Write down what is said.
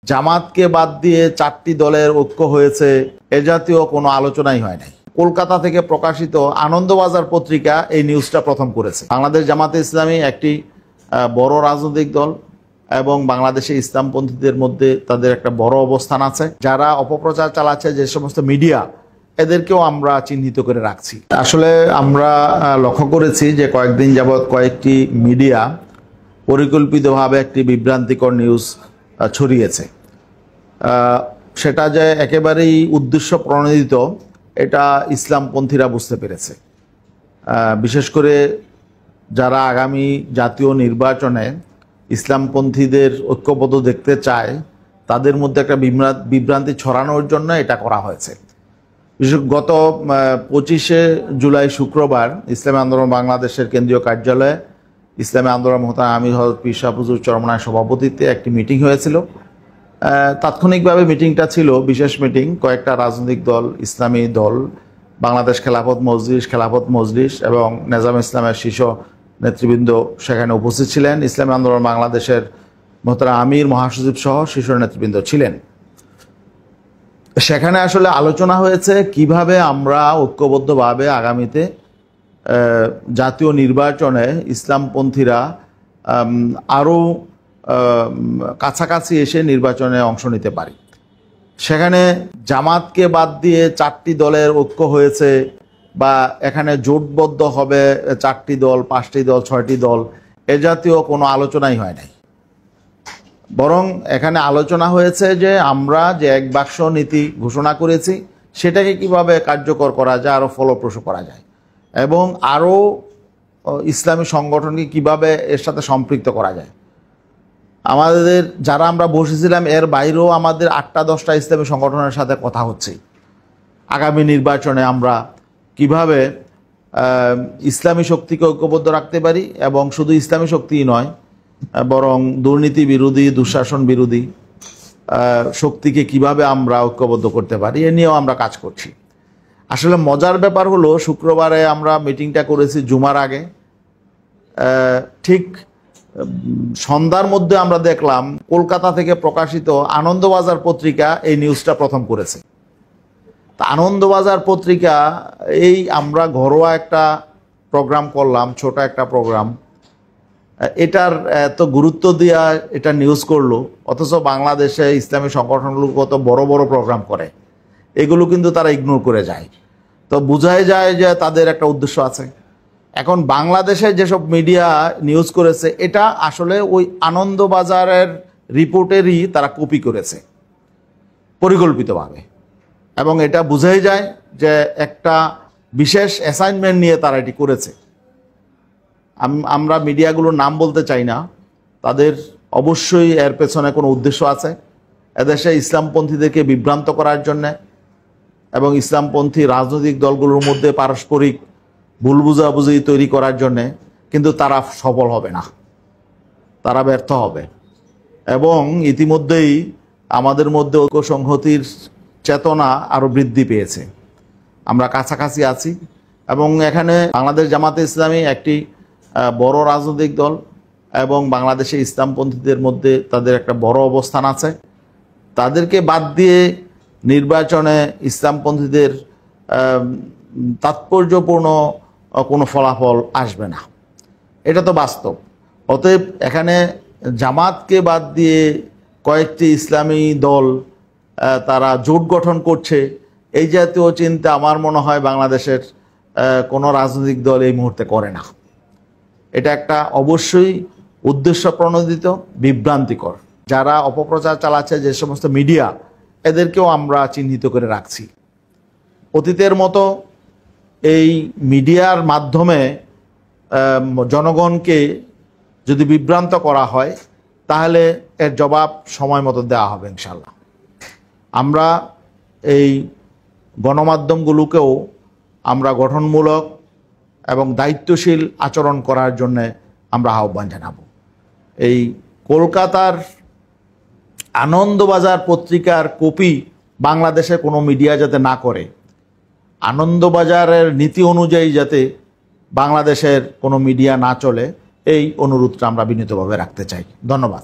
জামাতকে বাদ দিয়ে 4টি দলের ঐক্য হয়েছে এ জাতীয় কোনো আলোচনাই হয় নাই। কলকাতা থেকে প্রকাশিত আনন্দবাজার পত্রিকা এই নিউজটা প্রথম করেছে। বাংলাদেশ জামাতে ইসলামী একটি বড় রাজনৈতিক দল এবং বাংলাদেশে ইসলামপন্থীদের মধ্যে তাদের একটা বড় অবস্থান আছে। যারা অপপ্রচার চালাচ্ছে যে সমস্ত মিডিয়া, এদেরকেও আমরা চিহ্নিত করে রাখছি। আসলে আমরা লক্ষ্য করেছি যে কয়েকদিন যাবৎ কয়েকটি মিডিয়া পরিকল্পিতভাবে একটি বিভ্রান্তিকর নিউজ ছড়িয়েছে। সেটা যে একেবারেই উদ্দেশ্য প্রণোদিত এটা ইসলামপন্থীরা বুঝতে পেরেছে। বিশেষ করে যারা আগামী জাতীয় নির্বাচনে ইসলামপন্থীদের ঐক্যবদ্ধ দেখতে চায়, তাদের মধ্যে একটা বিভ্রান্তি ছড়ানোর জন্য এটা করা হয়েছে। বিশেষ গত 25শে জুলাই শুক্রবার ইসলামী আন্দোলন বাংলাদেশের কেন্দ্রীয় কার্যালয়ে ইসলামী আন্দোলন মোহতারাম আমির হযরত পীর সাহেব হুজুর চরমনায়ের সভাপতিত্বে একটি মিটিং হয়েছিল। তাৎক্ষণিকভাবে মিটিংটা ছিল বিশেষ মিটিং। কয়েকটা রাজনৈতিক দল, ইসলামী দল, বাংলাদেশ খেলাফত মজলিস এবং নেজাম ইসলামের শীর্ষ নেতৃবৃন্দ সেখানে উপস্থিত ছিলেন। ইসলামী আন্দোলন বাংলাদেশের মোহতারাম আমির, মহাসচিব সহ শীর্ষ নেতৃবৃন্দ ছিলেন। সেখানে আসলে আলোচনা হয়েছে কিভাবে আমরা ঐক্যবদ্ধভাবে আগামীতে জাতীয় নির্বাচনে ইসলামপন্থীরা আরও কাছাকাছি এসে নির্বাচনে অংশ নিতে পারি। সেখানে জামাতকে বাদ দিয়ে 4টি দলের ঐক্য হয়েছে বা এখানে জোটবদ্ধ হবে 4টি দল, 5টি দল, 6টি দল, এ জাতীয় কোনো আলোচনাই হয় নাই। বরং এখানে আলোচনা হয়েছে যে আমরা যে এক বাক্স নীতি ঘোষণা করেছি সেটাকে কিভাবে কার্যকর করা যায়, আরও ফলপ্রসূ করা যায় এবং আরও ইসলামী সংগঠনকে কিভাবে এর সাথে সম্পৃক্ত করা যায়। আমাদের যারা আমরা বসেছিলাম এর বাইরেও আমাদের 8টা-10টা ইসলামী সংগঠনের সাথে কথা হচ্ছে আগামী নির্বাচনে আমরা কিভাবে ইসলামী শক্তিকে ঐক্যবদ্ধ রাখতে পারি এবং শুধু ইসলামী শক্তিই নয় বরং দুর্নীতি বিরোধী, দুঃশাসন বিরোধী শক্তিকে কিভাবে আমরা ঐক্যবদ্ধ করতে পারি, এ নিয়েও আমরা কাজ করছি। আসলে মজার ব্যাপার হলো শুক্রবারে আমরা মিটিংটা করেছি জুমার আগে। ঠিক সন্ধ্যার মধ্যে আমরা দেখলাম কলকাতা থেকে প্রকাশিত আনন্দবাজার পত্রিকা এই নিউজটা প্রথম করেছে। তা আনন্দবাজার পত্রিকা এই আমরা ঘরোয়া একটা প্রোগ্রাম করলাম, ছোট একটা প্রোগ্রাম, এটার এত গুরুত্ব দেওয়া এটা নিউজ করলো, অথচ বাংলাদেশে ইসলামী সংগঠনগুলো কত বড় বড় প্রোগ্রাম করে, এগুলো কিন্তু তারা ইগনোর করে যায়। তো বোঝাই যায় যে তাদের একটা উদ্দেশ্য আছে। এখন বাংলাদেশে যেসব মিডিয়া নিউজ করেছে এটা আসলে ওই আনন্দবাজারের রিপোর্টেরই তারা কপি করেছে পরিকল্পিতভাবে, এবং এটা বোঝাই যায় যে একটা বিশেষ অ্যাসাইনমেন্ট নিয়ে তারা এটি করেছে। আমরা মিডিয়াগুলোর নাম বলতে চাই না, তাদের অবশ্যই এর পেছনে কোনো উদ্দেশ্য আছে, এদেশে ইসলামপন্থীদেরকে বিভ্রান্ত করার জন্যে এবং ইসলামপন্থী রাজনৈতিক দলগুলোর মধ্যে পারস্পরিক ভুল বুঝাবুঝি তৈরি করার জন্যে। কিন্তু তারা সফল হবে না, তারা ব্যর্থ হবে। এবং ইতিমধ্যেই আমাদের মধ্যে ঐক্য সংহতির চেতনা আরও বৃদ্ধি পেয়েছে, আমরা কাছাকাছি আছি। এবং এখানে বাংলাদেশ জামাতে ইসলামী একটি বড় রাজনৈতিক দল এবং বাংলাদেশে ইসলামপন্থীদের মধ্যে তাদের একটা বড় অবস্থান আছে। তাদেরকে বাদ দিয়ে নির্বাচনে ইসলামপন্থীদের তাৎপর্যপূর্ণ কোনো ফলাফল আসবে না, এটা তো বাস্তব। অতএব এখানে জামাতকে বাদ দিয়ে কয়েকটি ইসলামী দল তারা জোট গঠন করছে, এই জাতীয় চিন্তা আমার মনে হয় বাংলাদেশের কোনো রাজনৈতিক দল এই মুহূর্তে করে না। এটা একটা অবশ্যই উদ্দেশ্য প্রণোদিত, বিভ্রান্তিকর। যারা অপপ্রচার চালাচ্ছে যে সমস্ত মিডিয়া, এদেরকেও আমরা চিহ্নিত করে রাখছি। অতীতের মতো এই মিডিয়ার মাধ্যমে জনগণকে যদি বিভ্রান্ত করা হয় তাহলে এর জবাব সময় মতো দেওয়া হবে ইনশাল্লাহ। আমরা এই গণমাধ্যমগুলোকেও আমরা গঠনমূলক এবং দায়িত্বশীল আচরণ করার জন্যে আমরা আহ্বান জানাবো। এই কলকাতার আনন্দবাজার পত্রিকার কপি বাংলাদেশে কোনো মিডিয়া যাতে না করে, আনন্দবাজারের নীতি অনুযায়ী যাতে বাংলাদেশের কোনো মিডিয়া না চলে, এই অনুরোধটা আমরা বিনীতভাবে রাখতে চাই। ধন্যবাদ।